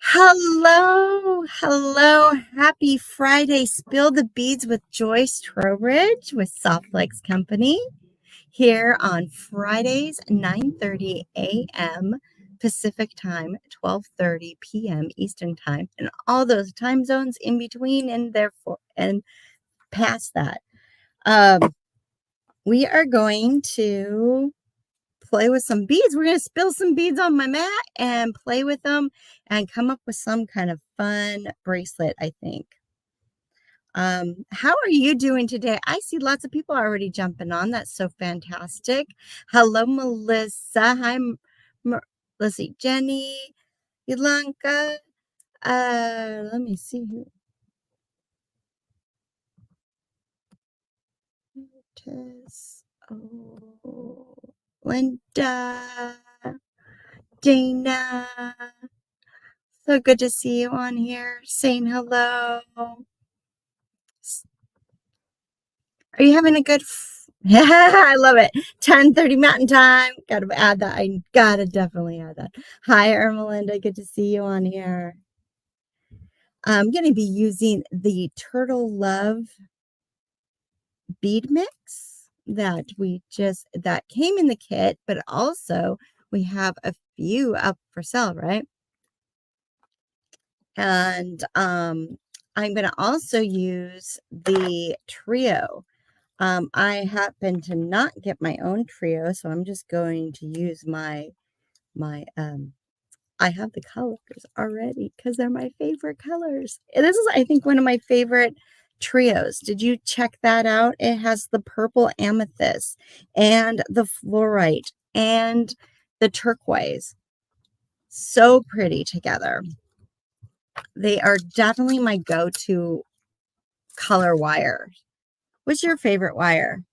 Hello, happy Friday. Spill the beads with Joyce Trowbridge with Softlex Company here on Fridays, 9:30 a.m. Pacific time, 12:30 p.m. Eastern time, and all those time zones in between and therefore and past that. We are going to play with some beads. We're going to spill some beads on my mat and play with them and come up with some kind of fun bracelet, I think. How are you doing today? I see lots of people already jumping on. That's so fantastic. Hello, Melissa. Hi, let's see, Jenny, Ylanka. Let me see who. Oh, Linda, Dana. So good to see you on here, saying hello. Are you having a good I love it. 10:30 Mountain Time. Gotta add that. I gotta definitely add that. Hi, Ermelinda. Good to see you on here. I'm gonna be using the Turtle Love bead mix that that came in the kit, but also we have a few up for sale, right? And I'm going to also use the trio. I happen to not get my own trio, so I'm just going to use my I have the colors already because they're my favorite colors. This is, I think, one of my favorite trios. Did you check that out? It has the purple amethyst and the fluorite and the turquoise. So pretty together. They are definitely my go-to color wire. What's your favorite wire?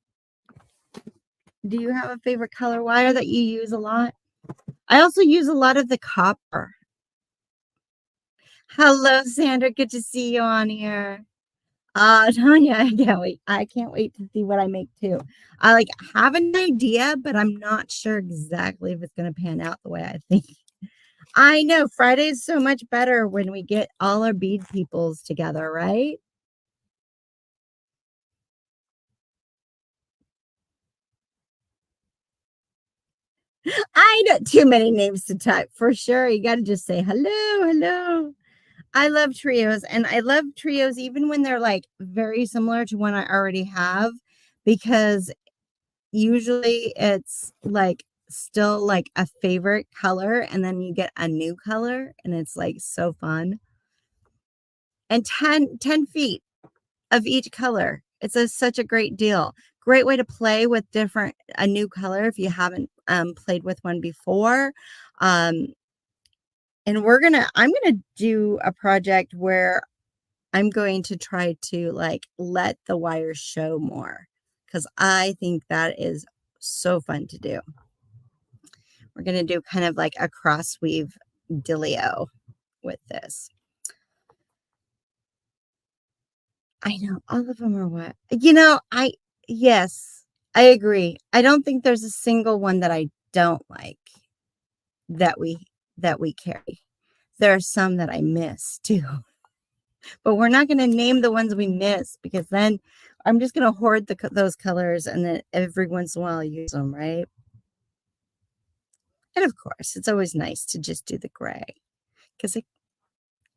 Do you have a favorite color wire that you use a lot? I also use a lot of the copper. Hello, Sandra. Good to see you on here. Tanya, I can't wait to see what I make too. I have an idea, but I'm not sure exactly if it's going to pan out the way I think. I know Friday is so much better when we get all our bead peoples together, right? I know too many names to type for sure. You got to just say hello. I love trios, and I love trios even when they're like very similar to one I already have, because usually it's like still like a favorite color, and then you get a new color, and it's like so fun. And 10 feet of each color. It's such a great deal. Great way to play with a new color if you haven't played with one before. Um, and I'm gonna do a project where I'm going to try to like let the wires show more, because I think that is so fun to do. We're gonna do kind of like a cross weave dealio with this. I know all of them are what, yes, I agree. I don't think there's a single one that I don't like that we carry. There are some that I miss too, but we're not going to name the ones we miss, because then I'm just going to hoard those colors, and then every once in a while I use them, right? And of course, it's always nice to just do the gray because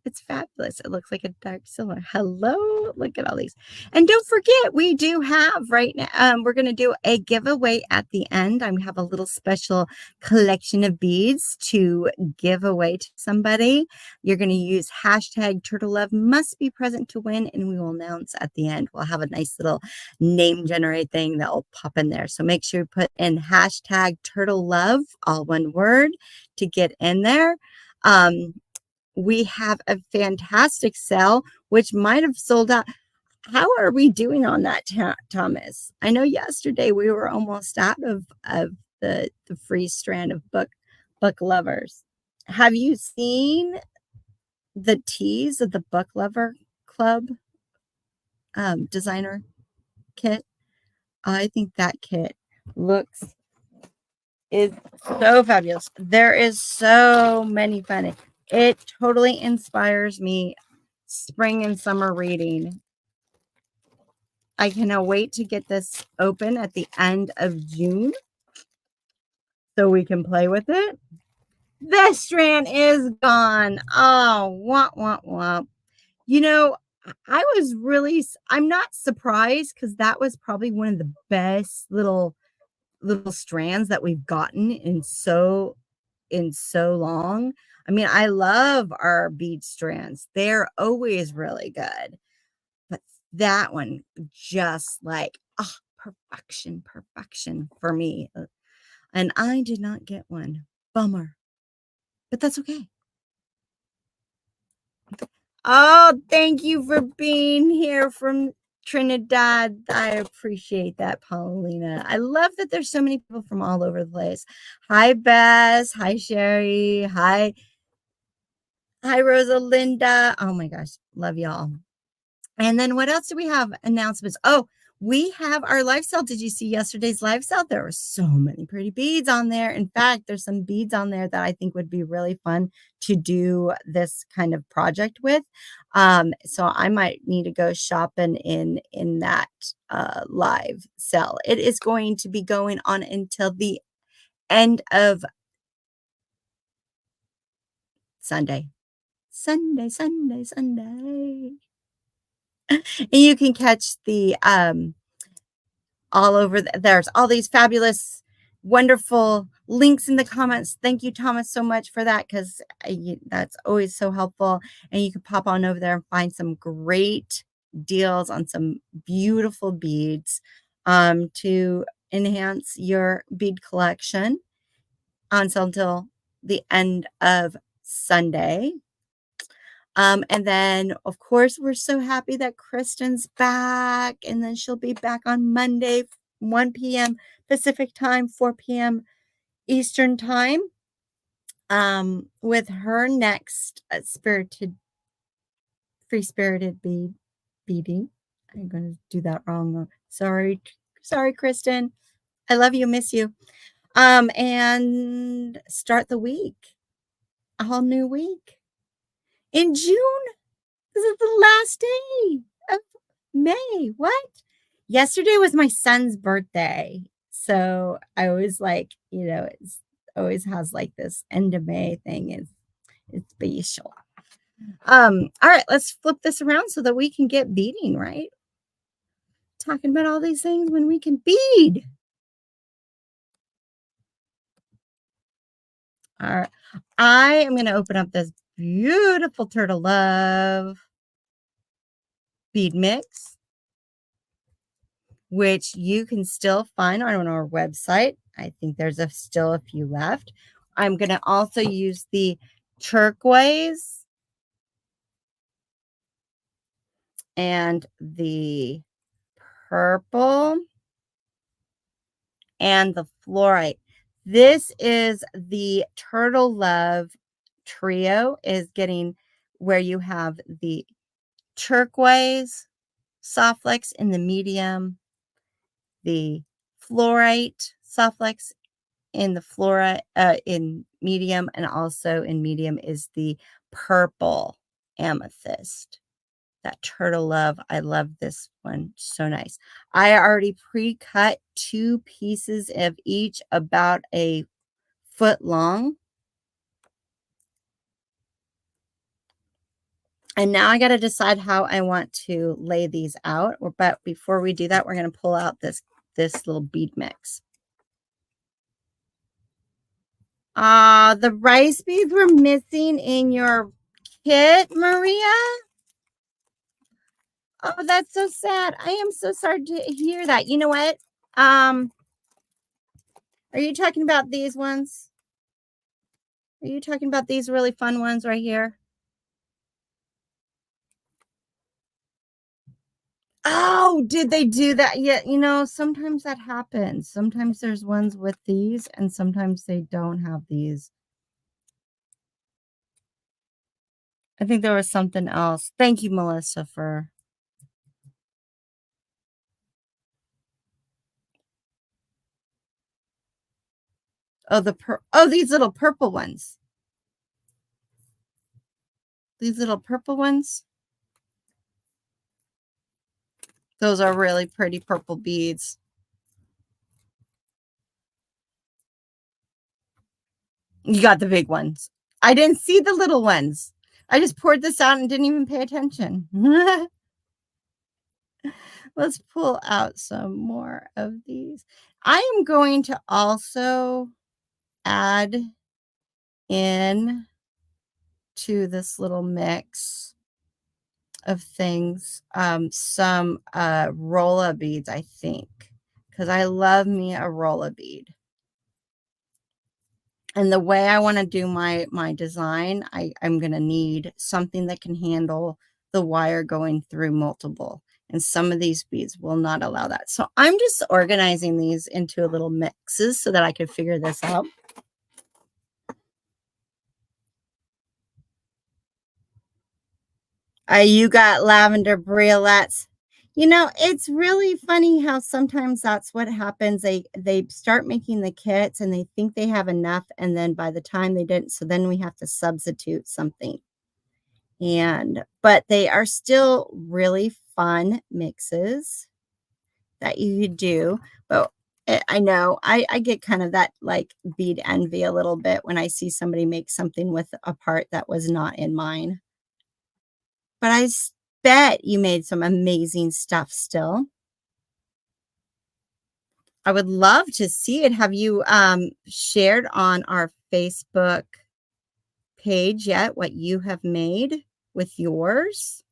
it's fabulous. It looks like a dark silver. Hello, look at all these. And don't forget, we do have right now, we're going to do a giveaway at the end. I have a little special collection of beads to give away to somebody. You're going to use hashtag Turtle Love must be present to win, and we will announce at the end. We'll have a nice little name generate thing that will pop in there. So make sure you put in hashtag Turtle Love, all one word, to get in there. We have a fantastic sale, which might have sold out. How are we doing on that, Thomas? I know yesterday we were almost out of the free strand of book lovers. Have you seen the teas of the Book Lover Club designer kit? I think that kit is so fabulous. There is so many fun. It totally inspires me. Spring and summer reading. I cannot wait to get this open at the end of June so we can play with it. This strand is gone. Oh, womp, womp, womp. You know, I'm not surprised because that was probably one of the best little strands that we've gotten in so long. I mean, I love our bead strands. They're always really good. But that one just like, oh, perfection, perfection for me. And I did not get one. Bummer. But that's okay. Oh, thank you for being here from Trinidad. I appreciate that, Paulina. I love that there's so many people from all over the place. Hi, Bess. Hi, Sherry. Hi, Rosalinda. Oh my gosh, love y'all. And then what else do we have? Announcements. Oh, we have our live sale. Did you see yesterday's live sale? There were so many pretty beads on there. In fact, there's some beads on there that I think would be really fun to do this kind of project with. So I might need to go shopping in that live sale. It is going to be going on until the end of Sunday. Sunday. And you can catch the all over. There's all these fabulous, wonderful links in the comments. Thank you, Thomas, so much for that, because that's always so helpful. And you can pop on over there and find some great deals on some beautiful beads to enhance your bead collection on sale until the end of Sunday. And then, of course, we're so happy that Kristen's back, and then she'll be back on Monday, 1 p.m. Pacific time, 4 p.m. Eastern time, with her next free-spirited beading. I'm going to do that wrong. Sorry, Kristen. I love you, miss you. And start the week, a whole new week in June. This is the last day of May. What? Yesterday was my son's birthday. So I always it's always has like this end of May thing. It's special. All right, let's flip this around so that we can get beading, right? Talking about all these things when we can bead. All right. I am going to open up this beautiful Turtle Love bead mix, which you can still find on our website. I think there's still a few left. I'm going to also use the turquoise and the purple and the fluorite. This is the Turtle Love trio, is getting where you have the turquoise soft flex in the medium, the fluorite soft flex in the in medium, and also in medium is the purple amethyst. That Turtle Love. I love this one. So nice. I already pre-cut 2 pieces of each about a foot long. And now I got to decide how I want to lay these out. But before we do that, we're going to pull out this little bead mix. The rice beads were missing in your kit, Maria. Oh, that's so sad. I am so sorry to hear that. You know what? Are you talking about these ones? Are you talking about these really fun ones right here? Oh, did they do that? Yeah, sometimes that happens. Sometimes there's ones with these, and sometimes they don't have these. I think there was something else. Thank you, Melissa, for... Oh, these little purple ones. these little purple ones. Those are really pretty purple beads. You got the big ones. I didn't see the little ones. I just poured this out and didn't even pay attention. Let's pull out some more of these. I am going to also add in to this little mix of things some rolla beads, I think, because I love me a rolla bead. And the way I want to do my design, I'm going to need something that can handle the wire going through multiple. And some of these beads will not allow that. So I'm just organizing these into little mixes so that I can figure this out. You got lavender briolets. You know, it's really funny how sometimes that's what happens. They start making the kits and they think they have enough, and then by the time they didn't, so then we have to substitute something. But they are still really fun mixes that you could do. But I know I get kind of that like bead envy a little bit when I see somebody make something with a part that was not in mine. But I bet you made some amazing stuff still. I would love to see it. Have you shared on our Facebook page yet what you have made with yours?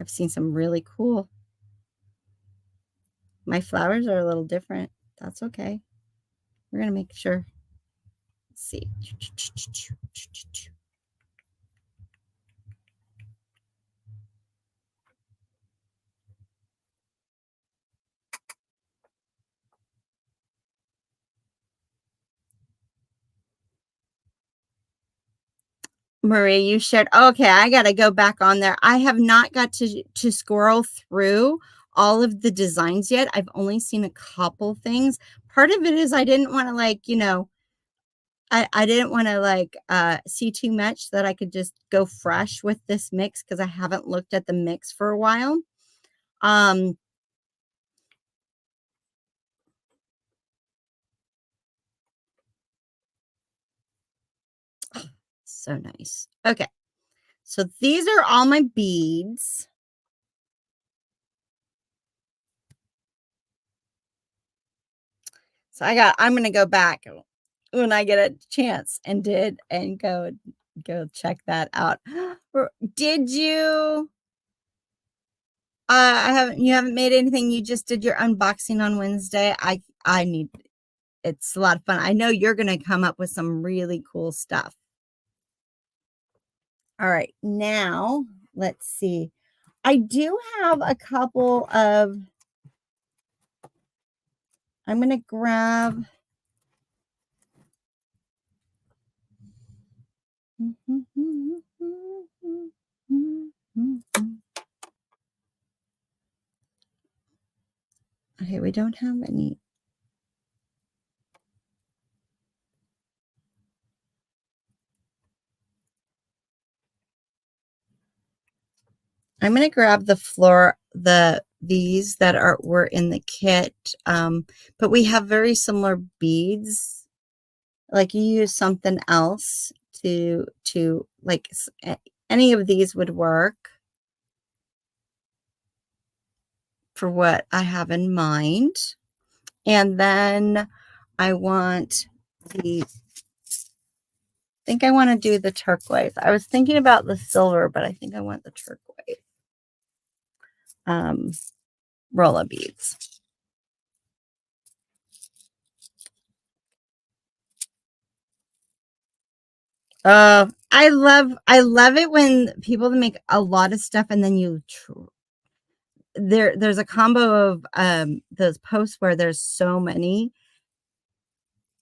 I've seen some really cool. My flowers are a little different. That's okay. We're going to make sure. Let's see. Marie, you shared. Okay, I got to go back on there. I have not got to scroll through all of the designs yet. I've only seen a couple things. Part of it is I didn't want to I didn't want to see too much, that I could just go fresh with this mix because I haven't looked at the mix for a while. So nice. Okay. So these are all my beads. So I'm going to go back when I get a chance and go check that out. Did you you haven't made anything? You just did your unboxing on Wednesday. I need, it's a lot of fun. I know you're going to come up with some really cool stuff. All right, now let's see. I do have a couple of, I'm going to grab. Okay, we don't have any. I'm going to grab these that were in the kit, but we have very similar beads. Like you use something else to like any of these would work for what I have in mind. And then I want I think I want to do the turquoise. I was thinking about the silver, but I think I want the turquoise. Rolla beads. I love it when people make a lot of stuff and then there's a combo of those posts where there's so many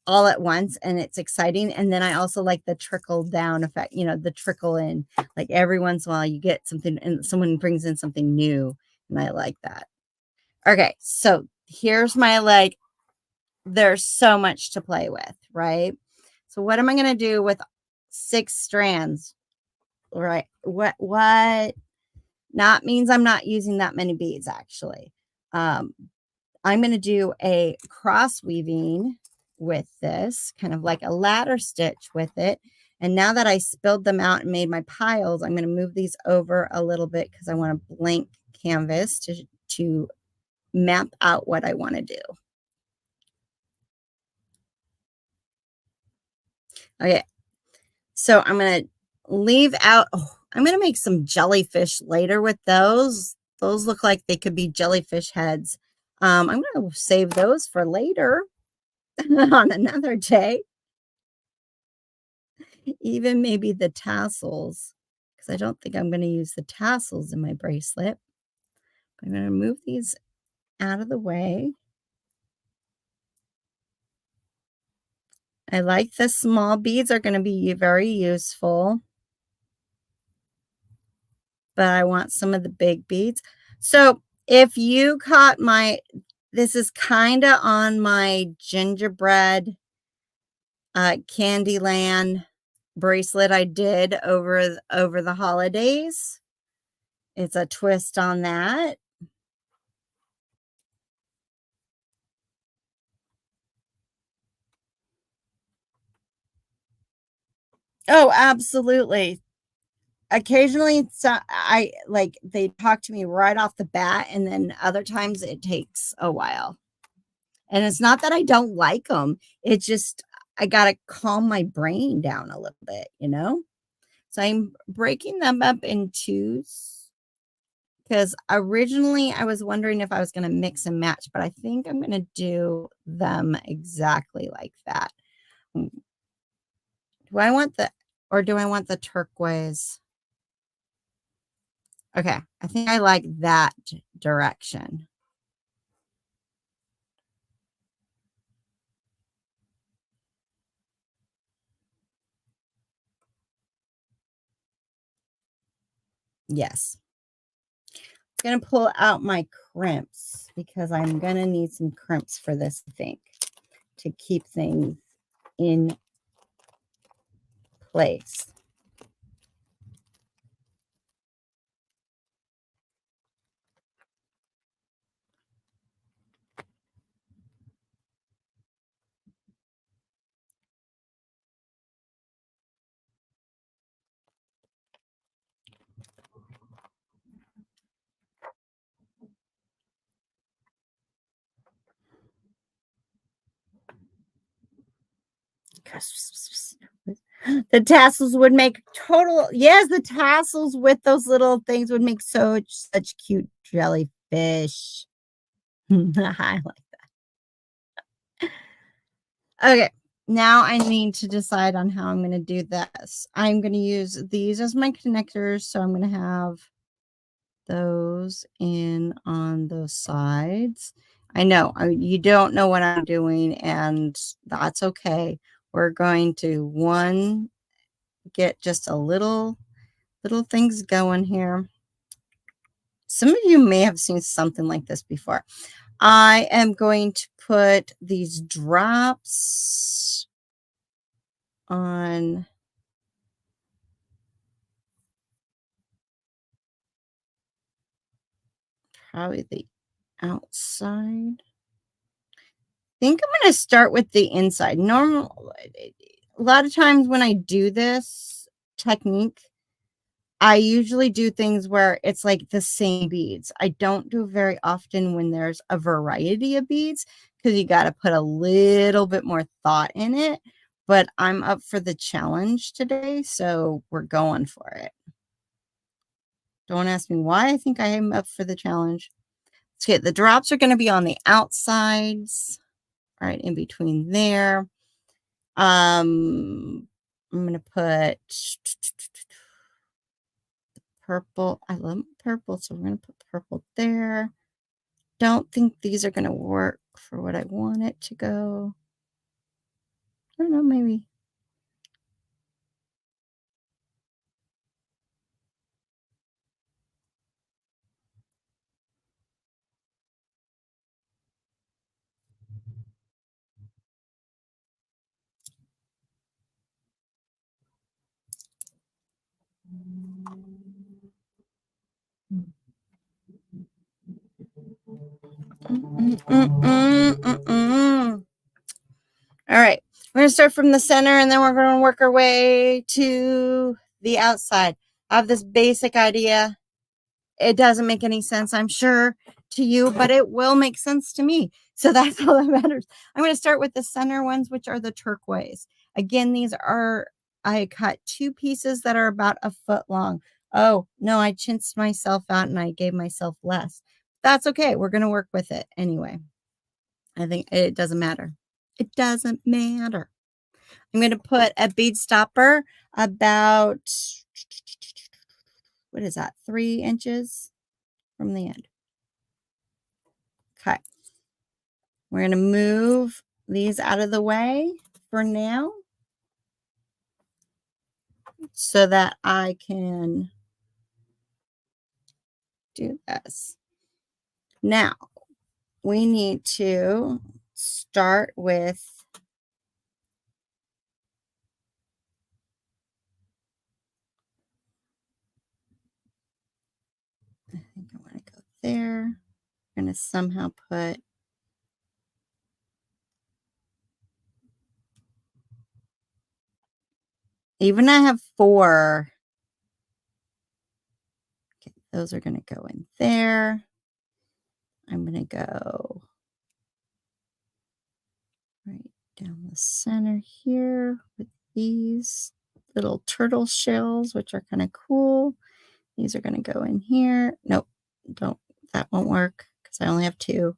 all at once and it's exciting. And then I also like the trickle down effect, the trickle in, like every once in a while you get something and someone brings in something new, and I like that. Okay, so here's my there's so much to play with, right? So what am I going to do with 6 strands? All right. What? Not means I'm not using that many beads actually. I'm going to do a cross weaving with this, kind of like a ladder stitch with it. And now that I spilled them out and made my piles, I'm going to move these over a little bit because I want a blank canvas to map out what I want to do. Okay, so I'm going to leave out, I'm going to make some jellyfish later with those. Those look like they could be jellyfish heads. I'm going to save those for later on another day. Even maybe the tassels, because I don't think I'm going to use the tassels in my bracelet. I'm going to move these out of the way. I like the small beads, are going to be very useful, but I want some of the big beads. So if you caught this is kind of on my gingerbread Candyland bracelet I did over the holidays. It's a twist on that. Oh, absolutely. Occasionally, I like they talk to me right off the bat, and then other times it takes a while. And it's not that I don't like them. It's just I gotta calm my brain down a little bit, you know? So I'm breaking them up in twos because originally I was wondering if I was gonna mix and match, but I think I'm gonna do them exactly like that. Do I want do I want the turquoise? Okay, I think I like that direction. Yes. I'm going to pull out my crimps because I'm going to need some crimps for this, I think, to keep things in place. The tassels would make yes, the tassels with those little things would make such cute jellyfish. I like that. Okay, now I need to decide on how I'm going to do this. I'm going to use these as my connectors, so I'm going to have those in on those sides. I know you don't know what I'm doing, and that's okay. We're going to get just a little things going here. Some of you may have seen something like this before. I am going to put these drops on probably the outside. I think I'm going to start with the inside. A lot of times when I do this technique, I usually do things where it's like the same beads. I don't do very often when there's a variety of beads because you got to put a little bit more thought in it. But I'm up for the challenge today, so we're going for it. Don't ask me why I think I am up for the challenge. Okay, the drops are going to be on the outsides, right in between there. I'm going to put purple. I love purple, so we're going to put purple there. Don't think these are going to work for what I want it to go. I don't know, maybe. All right, we're going to start from the center and then we're going to work our way to the outside. I have this basic idea. It doesn't make any sense, I'm sure, to you, but it will make sense to me. So that's all that matters. I'm going to start with the center ones, which are the turquoise. Again, these are, I cut 2 pieces that are about a foot long. Oh, no, I chinsed myself out and I gave myself less. That's okay. We're going to work with it anyway. I think it doesn't matter. It doesn't matter. I'm going to put a bead stopper about, what is that, 3 inches from the end. Okay. We're going to move these out of the way for now so that I can do this. Now, we need to start with I think I want to go there. I'm going to somehow put even I have 4. Okay, those are going to go in there. I'm going to go right down the center here with these little turtle shells, which are kind of cool. These are going to go in here. Nope, that won't work because I only have 2.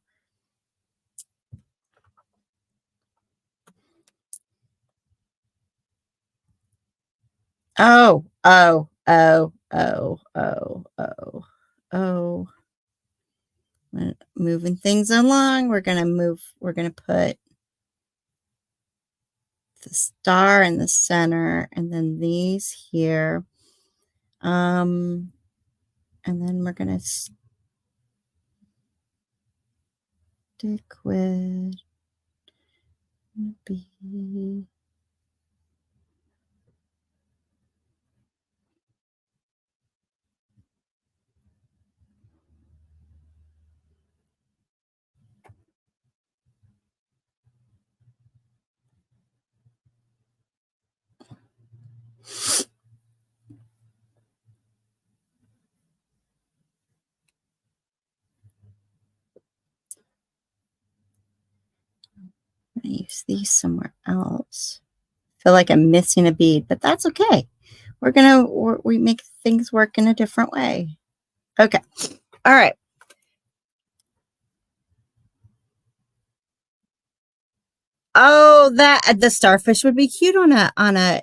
Oh, oh, oh, oh, oh, oh, oh. Moving things along. We're going to put the star in the center and then these here. And then we're going to stick with B. I'm going to use these somewhere else. I feel like I'm missing a bead, but that's okay. We make things work in a different way. Okay. All right. Oh, the starfish would be cute on a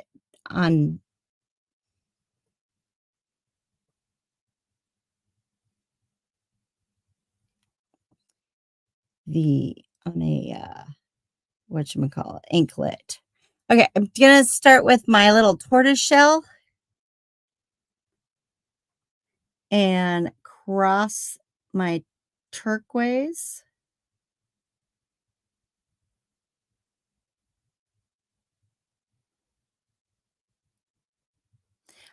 whatchamacallit, anklet. Okay, I'm gonna start with my little tortoise shell and cross my turquoise.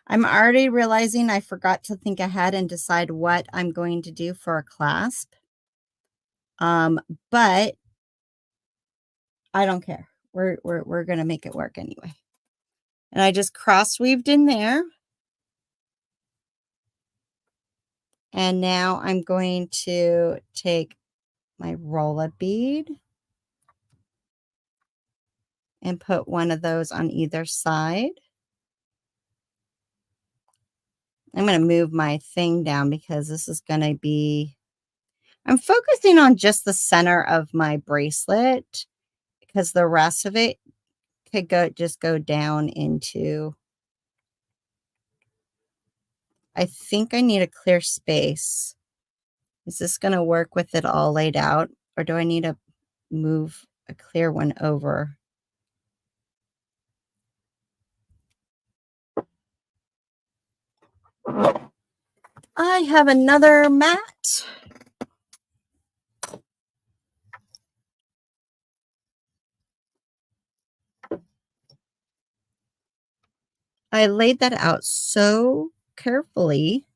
I'm already realizing I forgot to think ahead and decide what I'm going to do for a clasp. But I don't care. We're gonna make it work anyway. And I just cross weaved in there. And now I'm going to take my rolla bead and put one of those on either side. I'm going to move my thing down because this is going to be, I'm focusing on just the center of my bracelet because the rest of it could just go down into, I think I need a clear space. Is this going to work with it all laid out, or do I need to move a clear one over? I have another mat. I laid that out so carefully,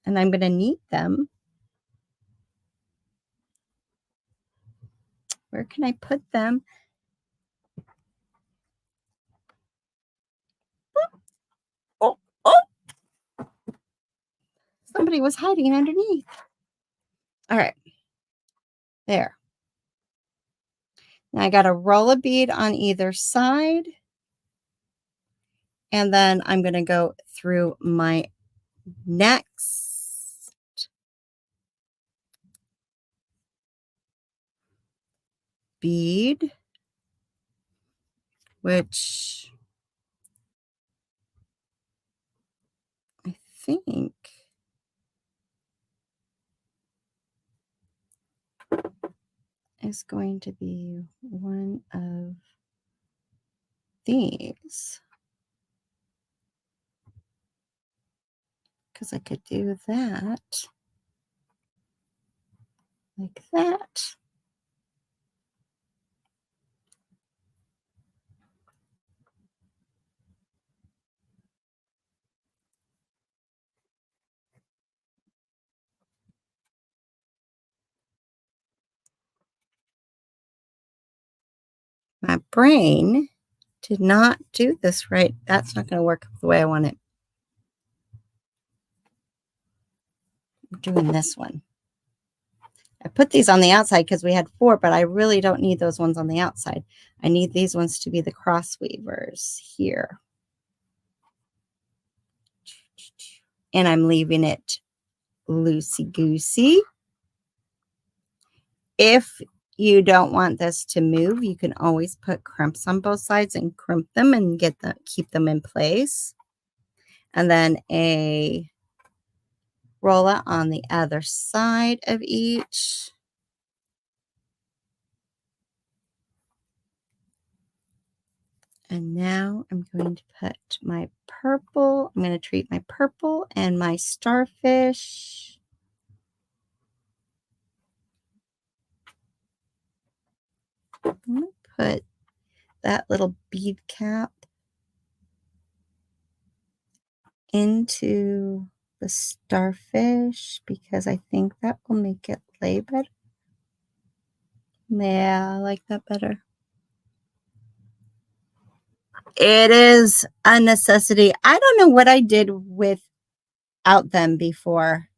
and I'm going to knead them. Where can I put them? Oh, oh, somebody was hiding underneath. All right, there. Now I got a roll of bead on either side. And then I'm going to go through my next bead, which I think is going to be one of these. Because I could do that like that. My brain did not do this right. That's not going to work the way I want it. I'm doing this one. I put these on the outside because we had 4, but I really don't need those ones on the outside. I need these ones to be the cross weavers here. And I'm leaving it loosey-goosey. If you don't want this to move, you can always put crimps on both sides and crimp them and keep them in place. And then a rolla on the other side of each. And now I'm going to put my purple. I'm going to treat my purple and my starfish. I'm going to put that little bead cap into the starfish because I think that will make it lay better. Yeah, I like that better. It is a necessity. I don't know what I did without them before.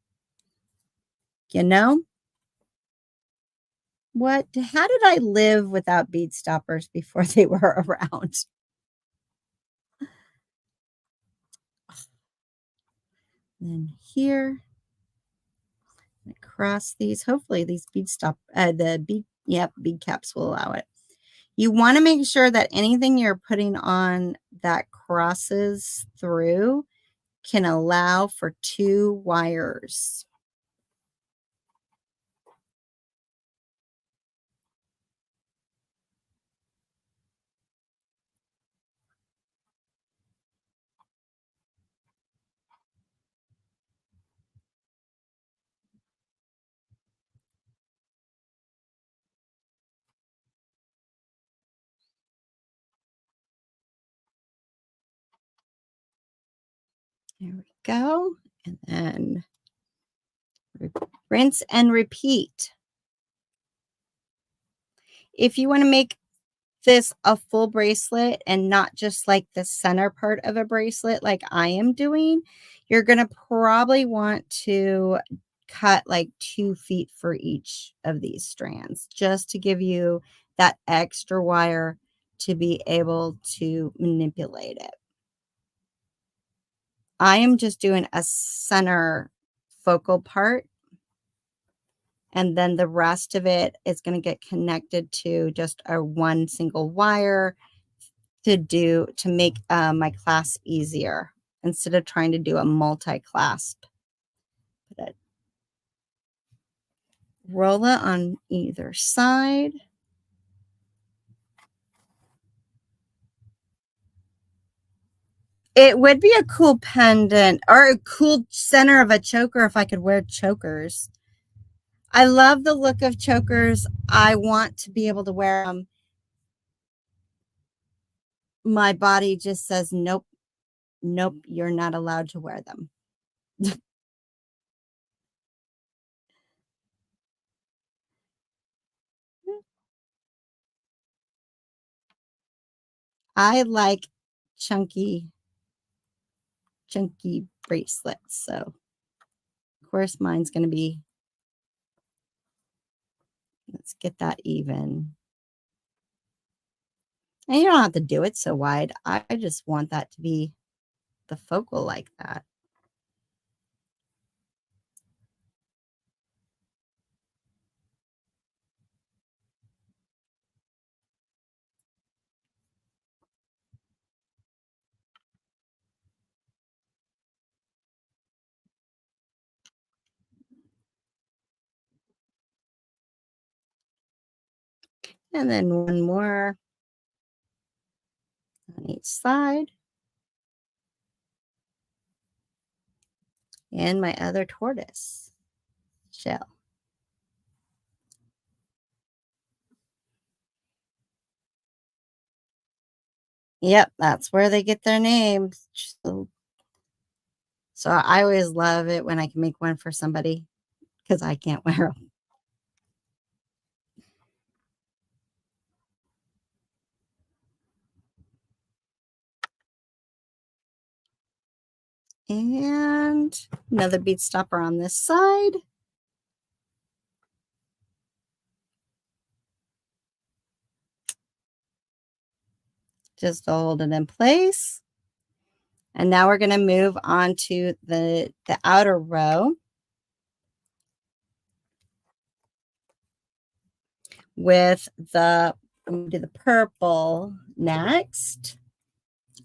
You know? How did I live without bead stoppers before they were around? Then here, across these, hopefully these bead caps will allow it. You want to make sure that anything you're putting on that crosses through can allow for 2 wires. There we go. And then rinse and repeat. If you want to make this a full bracelet and not just like the center part of a bracelet like I am doing, you're going to probably want to cut like 2 feet for each of these strands just to give you that extra wire to be able to manipulate it. I am just doing a center focal part, and then the rest of it is going to get connected to just a one single wire to make my clasp easier instead of trying to do a multi-clasp. Put a rolla on either side. It would be a cool pendant or a cool center of a choker if I could wear chokers. I love the look of chokers. I want to be able to wear them. My body just says, nope, nope, you're not allowed to wear them. I like chunky bracelets. So of course mine's going to be, let's get that even. And you don't have to do it so wide. I just want that to be the focal like that. And then one more on each side. And my other tortoise shell. Yep, that's where they get their names. So I always love it when I can make one for somebody because I can't wear them. And another bead stopper on this side. Just to hold it in place. And now we're going to move on to the outer row with I'm going to do the purple next.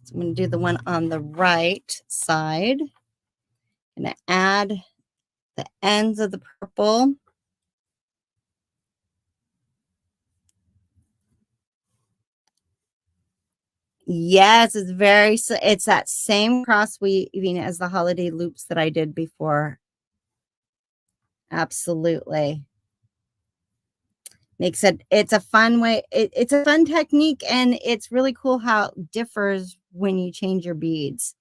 So I'm going to do the one on the right side. I'm going to add the ends of the purple. Yes, it's that same cross weaving as the holiday loops that I did before. Absolutely. Makes it's a fun way. It's a fun technique, and it's really cool how it differs when you change your beads.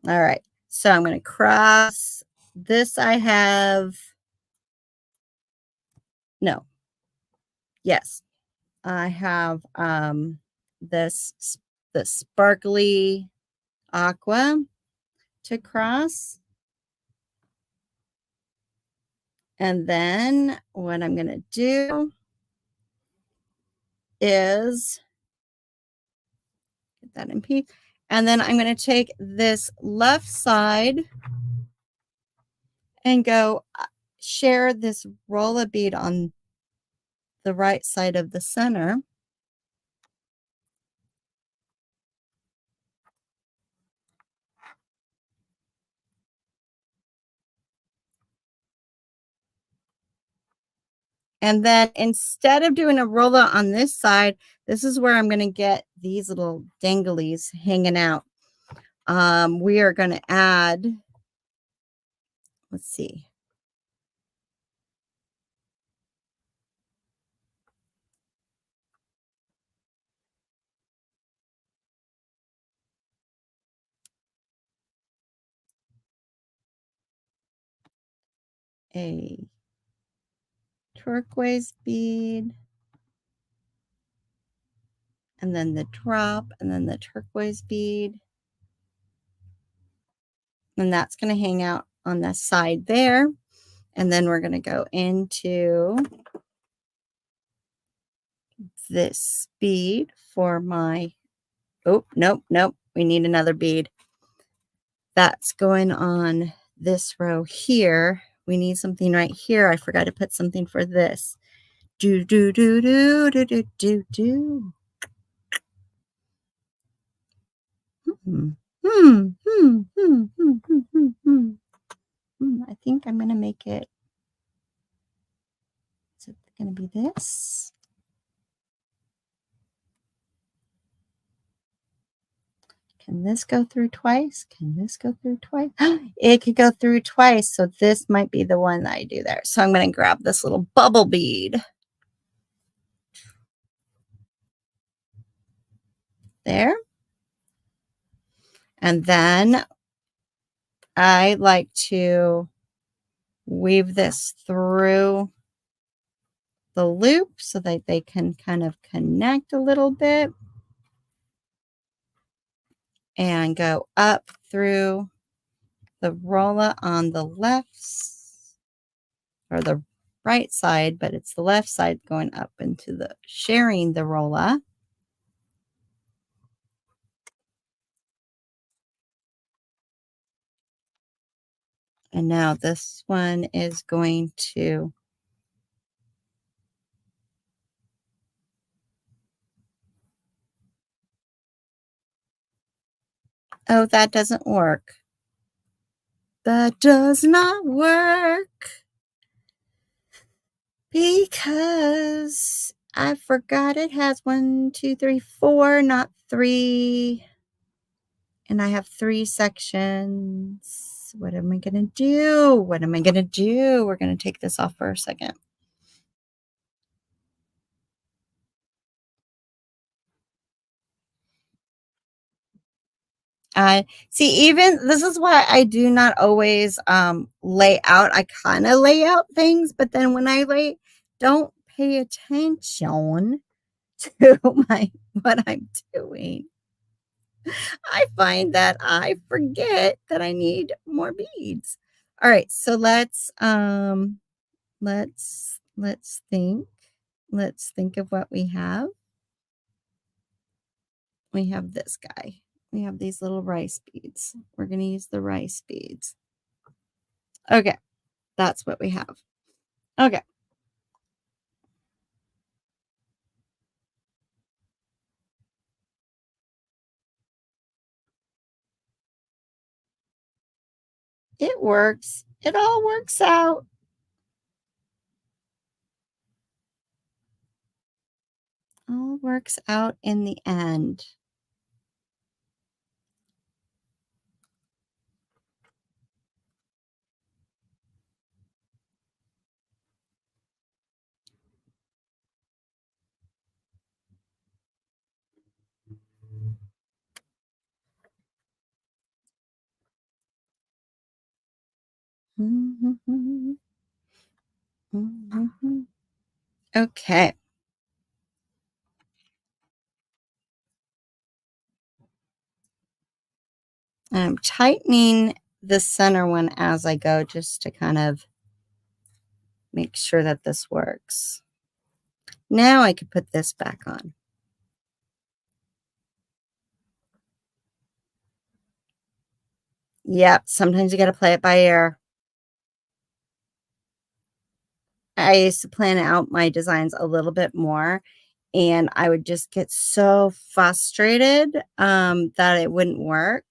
All right. So I'm going to cross this. Yes. I have the sparkly aqua to cross. And then what I'm going to do is get that in P. And then I'm going to take this left side and go share this roll of bead on the right side of the center. And then instead of doing a rolla on this side, this is where I'm going to get these little danglies hanging out. We are going to add, let's see. A turquoise bead, and then the drop, and then the turquoise bead. And that's going to hang out on the side there. And then we're going to go into this bead for my, oh, nope. We need another bead. That's going on this row here. We need something right here. I forgot to put something for this. Do, do, do, do, do, do, do, do. I think I'm going to make it. Is it going to be this? Can this go through twice? Can this go through twice? It could go through twice. So this might be the one that I do there. So I'm going to grab this little bubble bead. There. And then I like to weave this through the loop so that they can kind of connect a little bit and go up through the rolla on the left or the right side, but it's the left side going up into the sharing the rolla. And now this one is going to oh, that doesn't work. That does not work because I forgot it has 1, 2, 3, 4, not 3. And I have 3 sections. What am I going to do? What am I going to do? We're going to take this off for a second. See, even this is why I do not always lay out. I kind of lay out things, but then when I don't pay attention to what I'm doing, I find that I forget that I need more beads. All right, so let's think. Let's think of what we have. We have this guy. We have these little rice beads. We're going to use the rice beads. Okay, that's what we have. Okay. It works. It all works out. All works out in the end. Okay. I'm tightening the center one as I go just to kind of make sure that this works. Now I can put this back on. Yep, sometimes you got to play it by ear. I used to plan out my designs a little bit more, and I would just get so frustrated that it wouldn't work,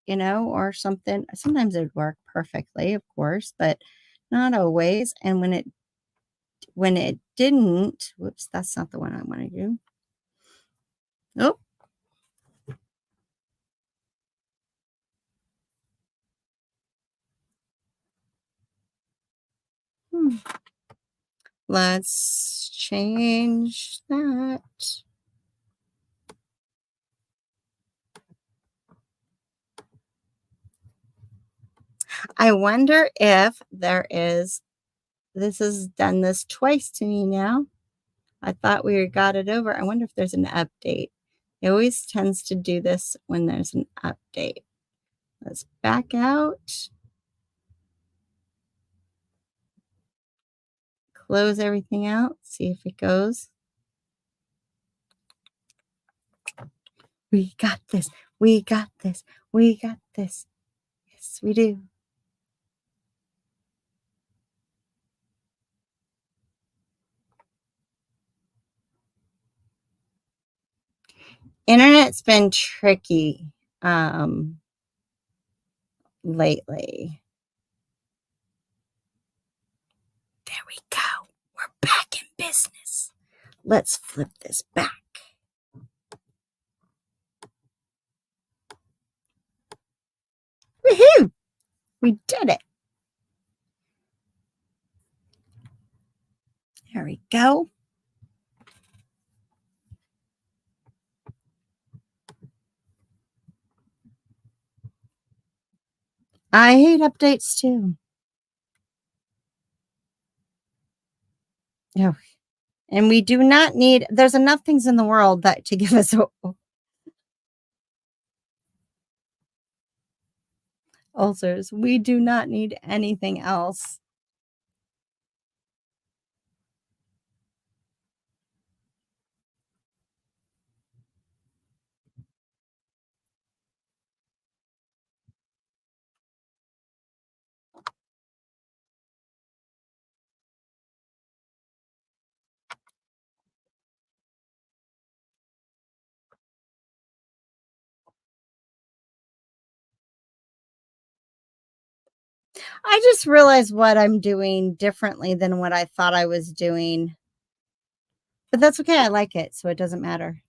or something. Sometimes it would work perfectly, of course, but not always. And when it didn't, whoops, that's not the one I want to do. Oh, let's change that. I wonder if this has done this twice to me now. I thought we got it over. I wonder if there's an update. It always tends to do this when there's an update. Let's back out. Close everything out. See if it goes. We got this. We got this. We got this. Yes, we do. Internet's been tricky lately. There we go. We're back in business. Let's flip this back. Woohoo! We did it. There we go. I hate updates too. Oh, And we do not need, there's enough things in the world that to give us ulcers. We do not need anything else. I just realized what I'm doing differently than what I thought I was doing. But that's okay. I like it, so it doesn't matter.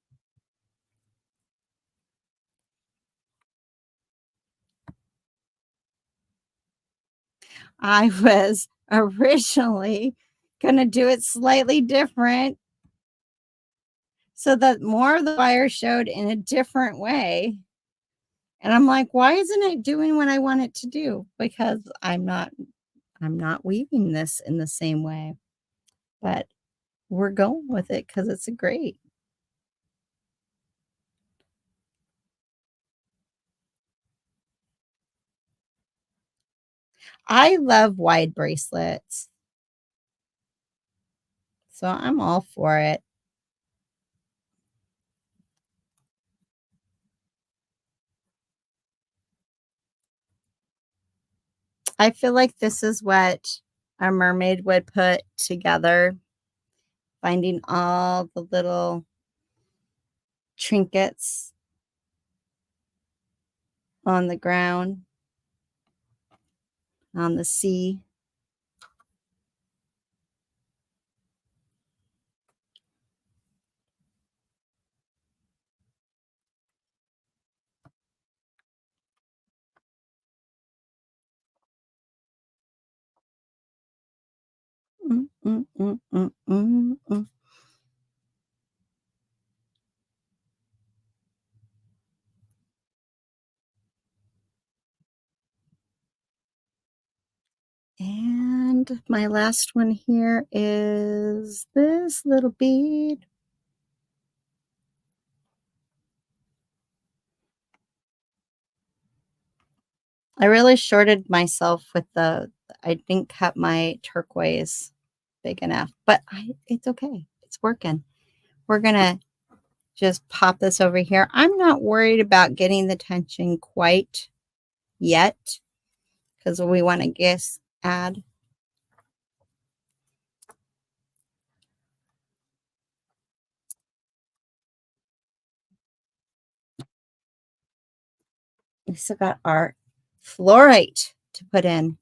I was originally going to do it slightly different so that more of the wire showed in a different way. And I'm like, why isn't it doing what I want it to do? Because I'm not weaving this in the same way. But we're going with it because it's a great. I love wide bracelets, so I'm all for it. I feel like this is what a mermaid would put together, finding all the little trinkets on the ground, on the sea. Mm, mm, mm, mm, mm, mm. And my last one here is this little bead. I really shorted myself with I didn't cut my turquoise big enough, but it's okay. It's working. We're going to just pop this over here. I'm not worried about getting the tension quite yet because we want to add. We still got our fluorite to put in.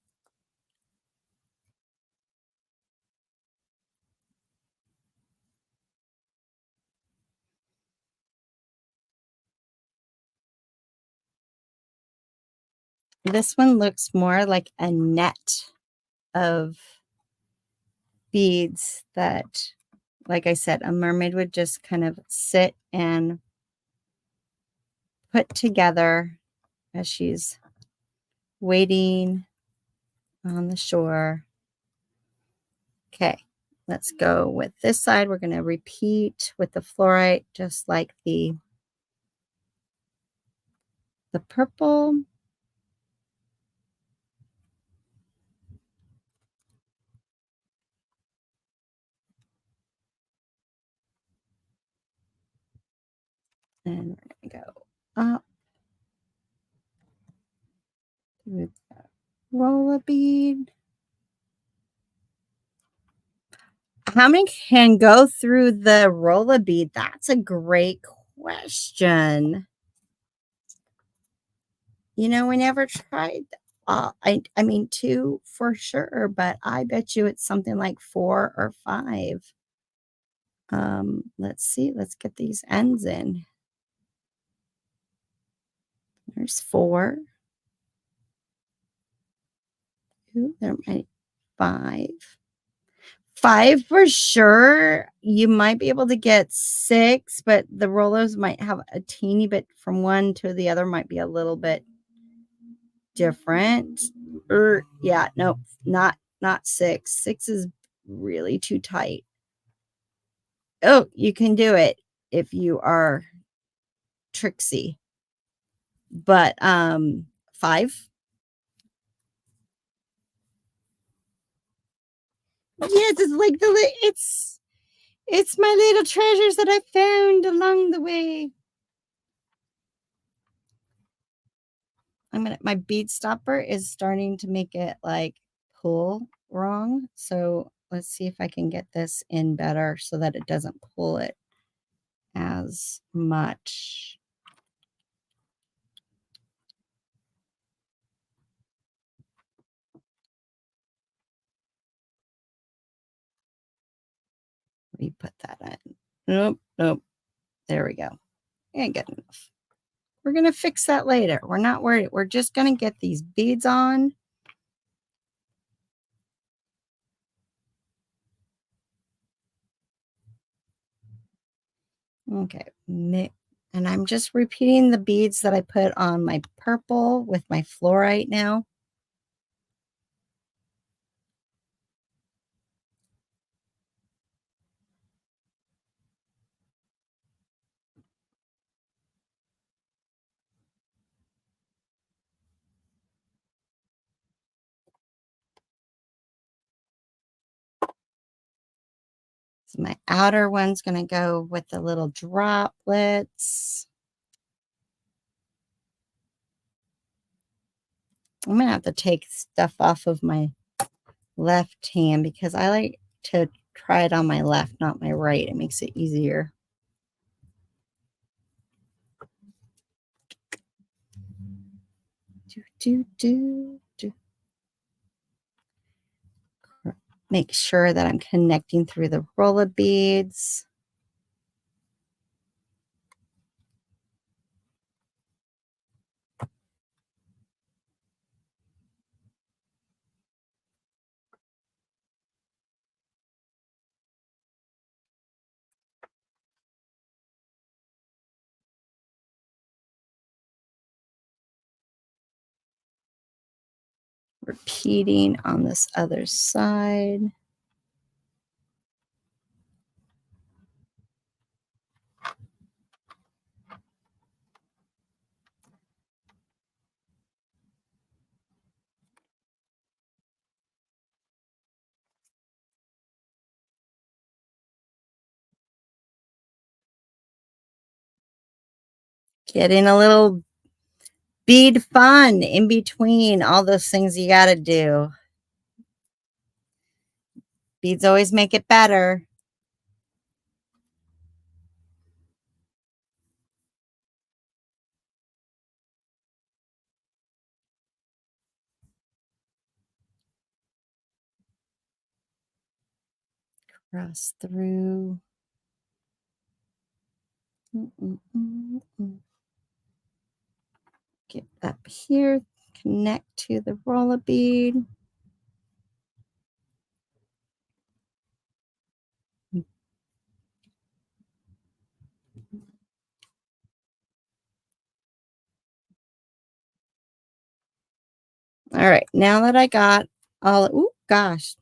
This one looks more like a net of beads that, like I said, a mermaid would just kind of sit and put together as she's waiting on the shore. Okay, let's go with this side. We're going to repeat with the fluorite, just like the purple. And we're going to go up with the roller bead. How many can go through the roller bead? That's a great question. You know, we never tried. I mean, two for sure, but I bet you it's something like 4 or 5. Let's see. Let's get these ends in. There's 4. Ooh, there might 5. 5 for sure. You might be able to get 6, but the rollers might have a teeny bit from one to the other might be a little bit different. Yeah, no, not 6. 6 is really too tight. Oh, you can do it if you are tricksy. But 5. Yes, it's like it's my little treasures that I found along the way. My bead stopper is starting to make it like pull wrong. So let's see if I can get this in better so that it doesn't pull it as much. Let me put that in. Nope, nope. There we go. Ain't good enough. We're going to fix that later. We're not worried. We're just going to get these beads on. Okay. And I'm just repeating the beads that I put on my purple with my fluorite now. So my outer one's going to go with the little droplets. I'm going to have to take stuff off of my left hand because I like to try it on my left, not my right. It makes it easier. Do. Make sure that I'm connecting through the roll of beads. Repeating on this other side. Getting a little bead fun in between all those things you got to do. Beads always make it better. Cross through. Get up here, connect to the roller bead. All right, now that I got all, oh gosh,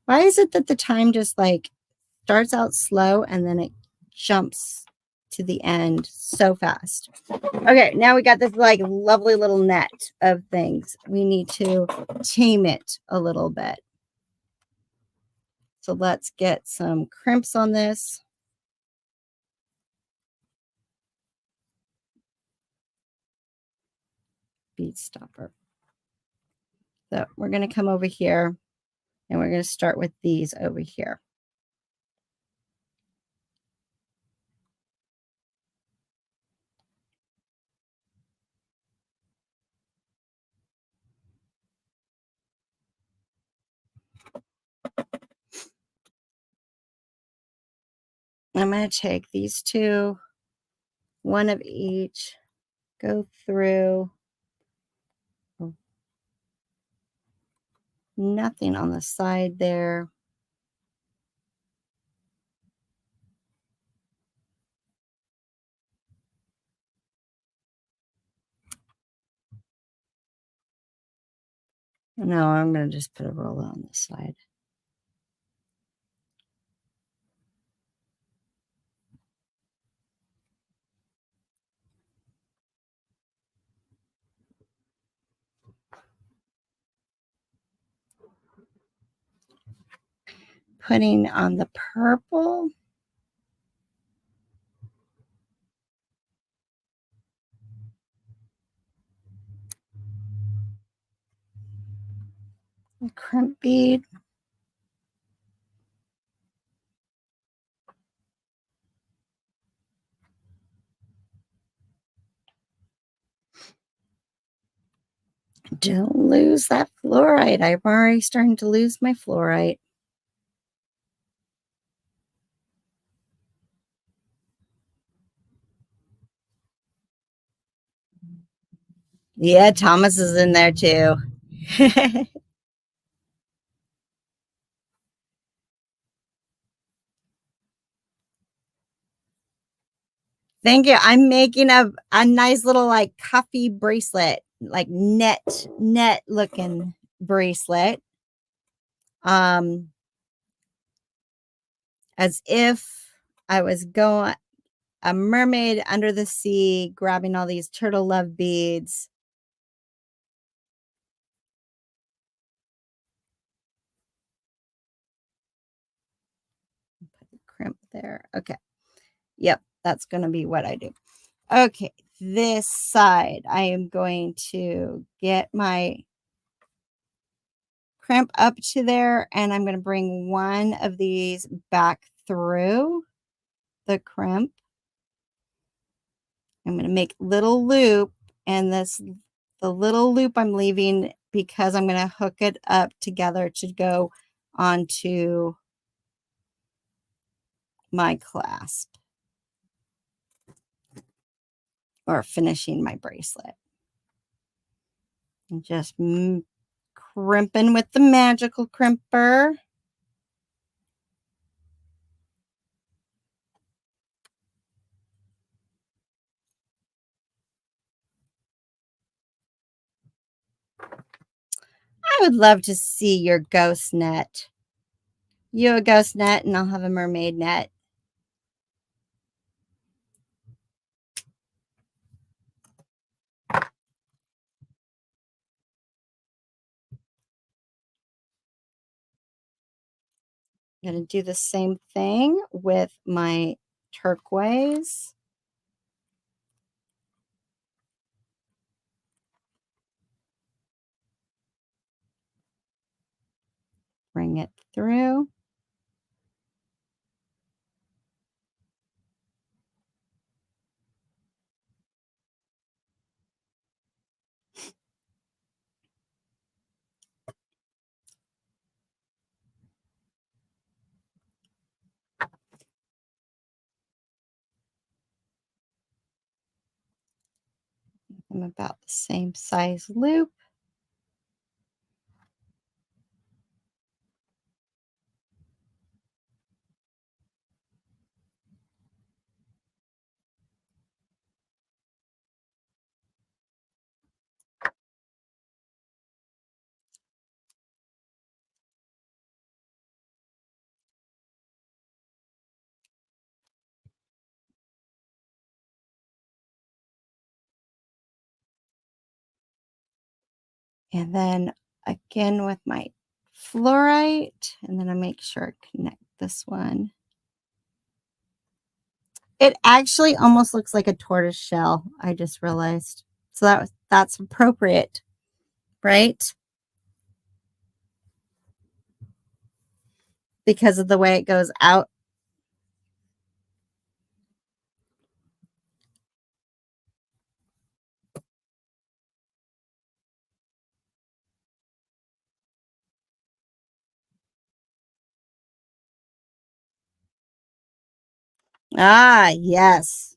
why is it that the time just like starts out slow and then it jumps to the end so fast? Okay, now we got this like lovely little net of things. We need to tame it a little bit. So let's get some crimps on this. Bead stopper. So we're going to come over here and we're going to start with these over here. I'm going to take these two, one of each, go through. Nothing on the side there. No, I'm going to just put a roll on this side. putting on the purple. A crimp bead. Don't lose that fluorite. I'm already starting to lose my fluorite. Yeah, Thomas is in there too. Thank you. I'm making a nice little like cuffy bracelet, like net looking bracelet. As if I was going a mermaid under the sea, grabbing all these turtle love beads. Put the crimp there. Okay. Yep, that's going to be what I do. Okay, this side, I am going to get my crimp up to there, and I'm going to bring one of these back through the crimp. I'm going to make little loop, and the little loop I'm leaving because I'm going to hook it up together to go onto my clasp or finishing my bracelet. And just crimping with the magical crimper. I would love to see your ghost net. You a ghost net and I'll have a mermaid net. I'm going to do the same thing with my turquoise. Bring it through. I'm about the same size loop. And then again with my fluorite, and then I make sure I connect this one. It actually almost looks like a tortoise shell. I just realized. So that's appropriate, right? Because of the way it goes out. Ah, yes.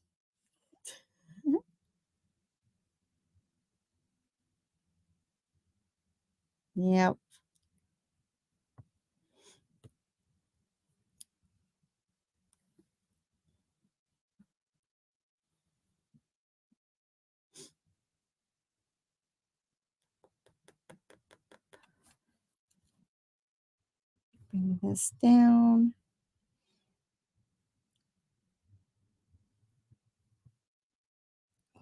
Yep. Bring this down.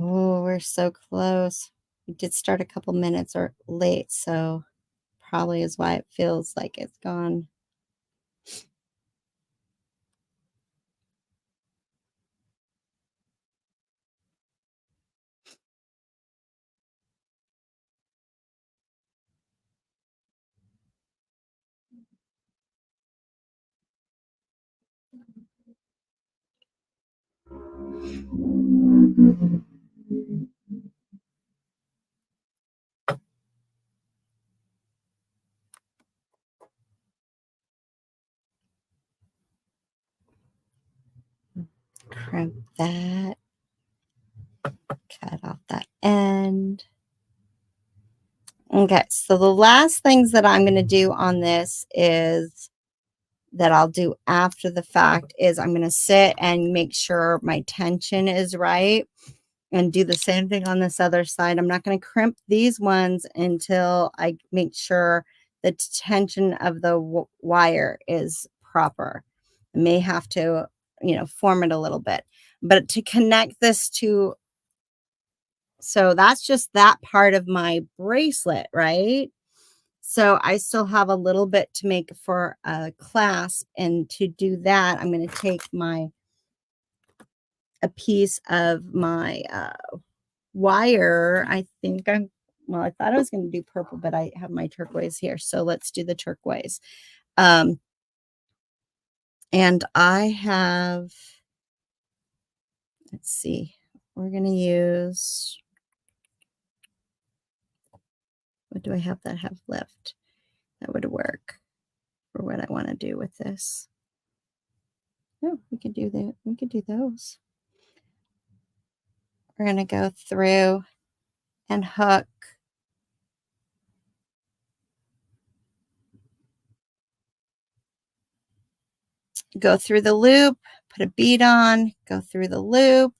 Oh, we're so close. We did start a couple minutes or late, so probably is why it feels like it's gone. Crimp that, cut off that end. Okay, so the last things that I'm going to do on this is that I'll do after the fact is I'm going to sit and make sure my tension is right and do the same thing on this other side. I'm not going to crimp these ones until I make sure the tension of the wire is proper. I may have to, form it a little bit, but to connect this to, so that's just that part of my bracelet, right? So I still have a little bit to make for a clasp, and to do that, I'm going to take a piece of my wire. I thought I was going to do purple, but I have my turquoise here. So let's do the turquoise. And I have, let's see, we're going to use, what do I have that have left? That would work for what I want to do with this. Oh, we could do that. We could do those. We're going to go through and hook. Go through the loop, put a bead on, go through the loop,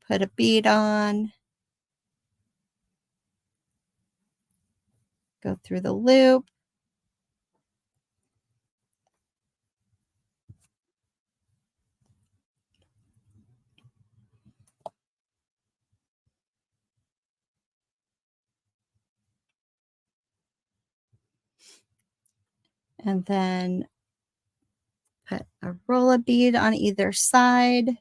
put a bead on, go through the loop. And then put a roll of bead on either side.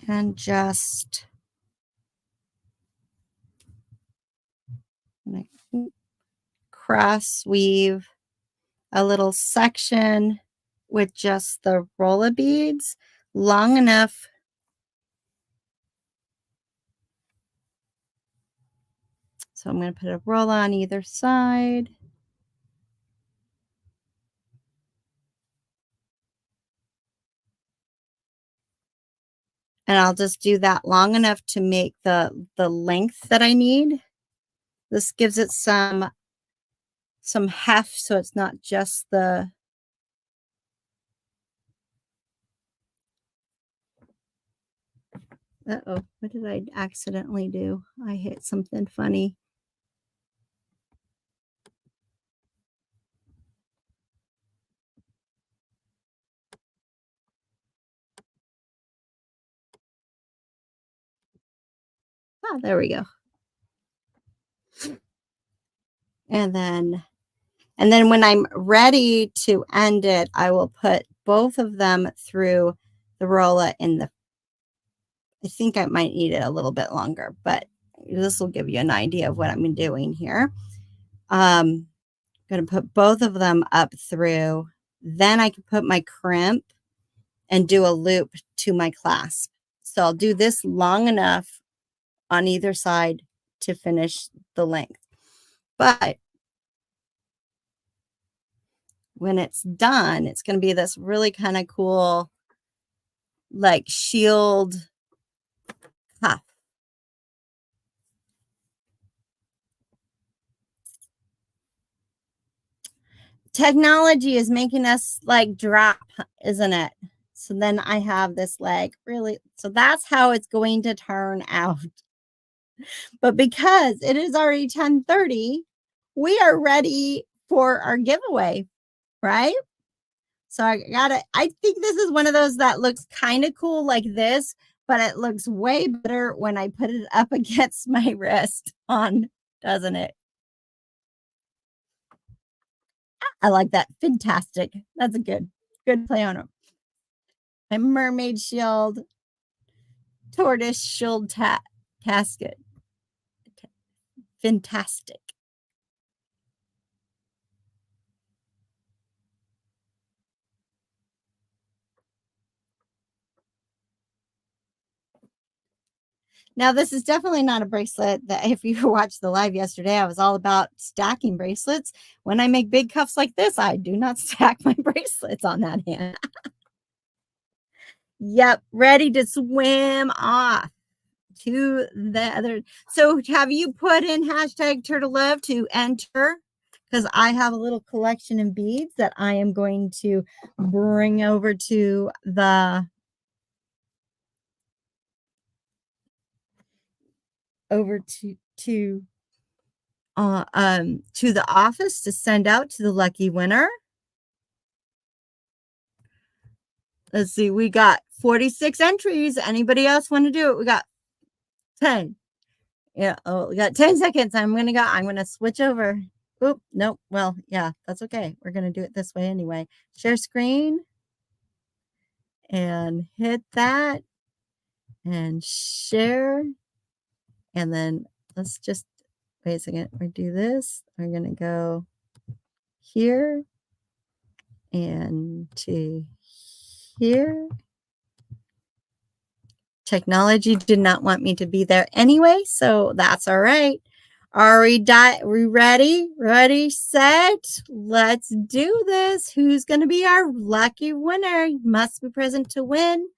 And just cross weave a little section with just the roll of beads long enough so I'm going to put a roll on either side. And I'll just do that long enough to make the length that I need. This gives it some heft, so it's not just the uh-oh, what did I accidentally do? I hit something funny. Oh, there we go. And then when I'm ready to end it, I will put both of them through the roller in the, I think I might need it a little bit longer, but this will give you an idea of what I'm doing here. I'm going to put both of them up through. Then I can put my crimp and do a loop to my clasp. So I'll do this long enough on either side to finish the length. But when it's done, it's going to be this really kind of cool, like shield cuff. Technology is making us like drop, isn't it? So then I have this like really, so that's how it's going to turn out. But because it is already 10:30, we are ready for our giveaway, right? So I think this is one of those that looks kind of cool like this, but it looks way better when I put it up against my wrist on, doesn't it? I like that. Fantastic. That's a good play on it. A mermaid shield, tortoise shield casket. Fantastic. Now, this is definitely not a bracelet that if you watched the live yesterday, I was all about stacking bracelets. When I make big cuffs like this, I do not stack my bracelets on that hand. Yep, ready to swim off to the other. So have you put in hashtag turtle love to enter? Because I have a little collection of beads that I am going to bring over to the to the office to send out to the lucky winner. Let's see, we got 46 entries. Anybody else want to do it? We got 10. Yeah, oh, we got 10 seconds. I'm gonna switch over. Oop, nope. Well, yeah, that's okay. We're gonna do it this way anyway. Share screen and hit that and share. And then let's just wait a second. We do this. We're gonna go here and to here. Technology did not want me to be there anyway, so that's all right. Are we ready? Ready, set. Let's do this. Who's going to be our lucky winner? Must be present to win.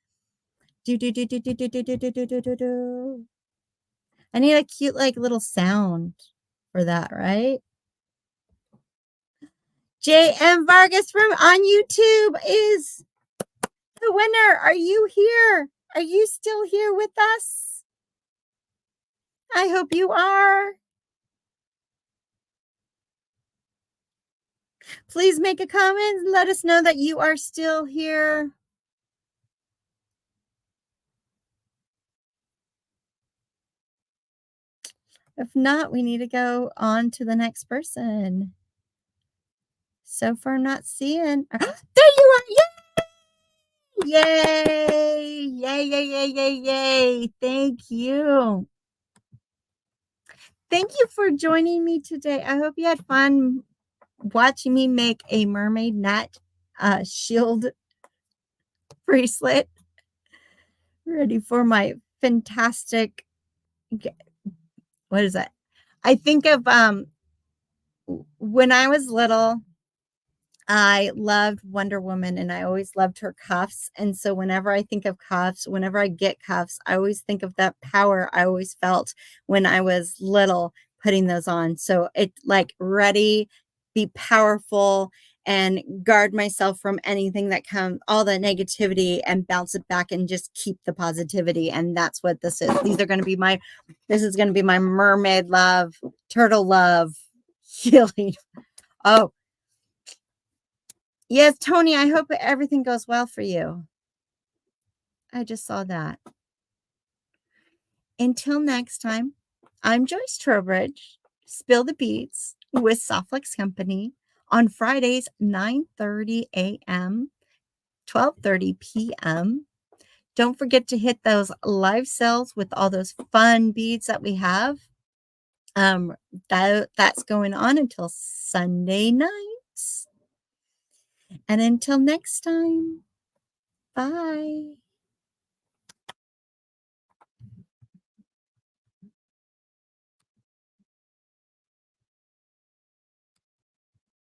Do, do, do, do, do, do, do, do, do, do, do, do. I need a cute, like, little sound for that, right? J.M. Vargas from on YouTube is the winner. Are you here? Are you still here with us? I hope you are. Please make a comment and let us know that you are still here. If not, we need to go on to the next person. So far, I'm not seeing. There you are. Yay! Yay! Yay, yay, yay, yay, yay. Thank you. Thank you for joining me today. I hope you had fun watching me make a mermaid net shield bracelet. Ready for my fantastic, what is that? I think of when I was little, I loved Wonder Woman and I always loved her cuffs. And so whenever I think of cuffs, whenever I get cuffs, I always think of that power I always felt when I was little putting those on. So it like ready, be powerful, and guard myself from anything that comes, all the negativity, and bounce it back and just keep the positivity. And that's what this is. These are going to be this is going to be my mermaid love, turtle love, healing. Oh, yes, Tony, I hope everything goes well for you. I just saw that. Until next time, I'm Joyce Trowbridge. Spill the Beads with Softflex Company on Fridays, 9:30 a.m., 12:30 p.m. Don't forget to hit those live sales with all those fun beads that we have. That's going on until Sunday night. And until next time, bye.